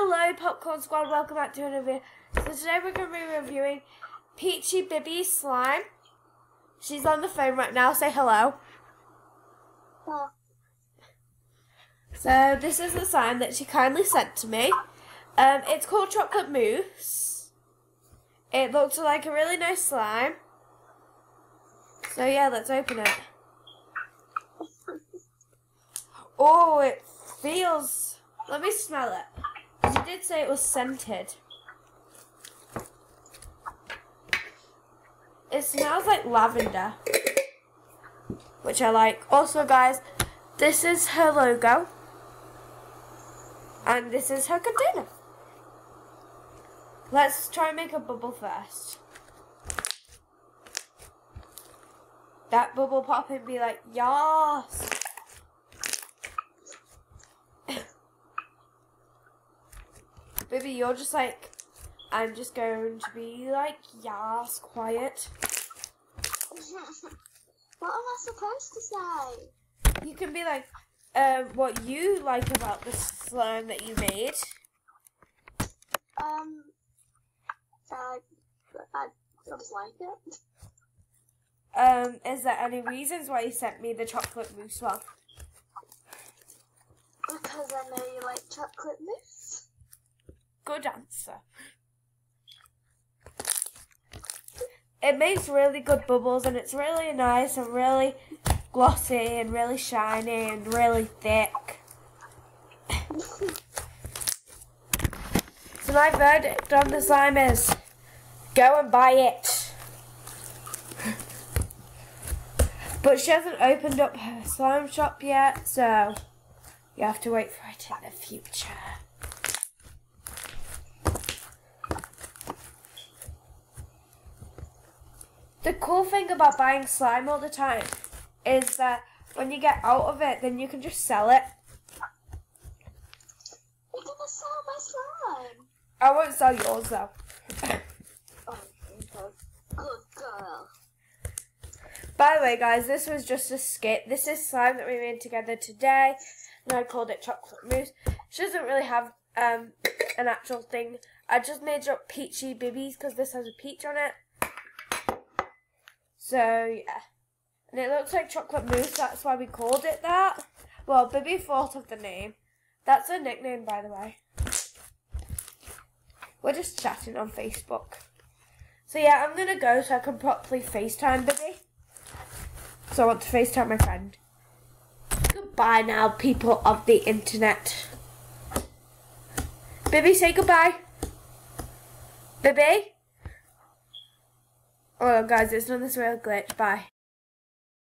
Hello Popcorn Squad, welcome back to another video. So today we're going to be reviewing Peachy Bibi Slime. She's on the phone right now, say hello. Hello. So this is the slime that she kindly sent to me. It's called Chocolate Mousse. It looks like a really nice slime. So yeah, let's open it. Oh, it feels... Let me smell it. She did say it was scented. It smells like lavender, which I like. Also, guys, this is her logo. And this is her container. Let's try and make a bubble first. That bubble pop and be like, yas. Baby, you're just like, I'm just going to be like, yas, quiet. What am I supposed to say? You can be like, what you like about the slime that you made. I just like it. Is there any reasons why you sent me the chocolate mousse one? Because I know you like chocolate mousse. Good answer. It makes really good bubbles and it's really nice and really glossy and really shiny and really thick. So my verdict on the slime is go and buy it. But she hasn't opened up her slime shop yet, so you have to wait for it in the future. The cool thing about buying slime all the time is that when you get out of it, then you can just sell it. You're gonna sell my slime. I won't sell yours though. Oh, okay. Good girl. By the way, guys, this was just a skit. This is slime that we made together today, and I called it Chocolate Mousse. She doesn't really have an actual thing. I just made up Peachy Bibis because this has a peach on it. So, yeah. And it looks like chocolate mousse, that's why we called it that. Well, Bibi thought of the name. That's a nickname, by the way. We're just chatting on Facebook. So, yeah, I'm going to go so I can properly FaceTime Bibi. So I want to FaceTime my friend. Goodbye now, people of the internet. Bibi, say goodbye. Bibi? Oh, guys, it's done this real glitch. Bye.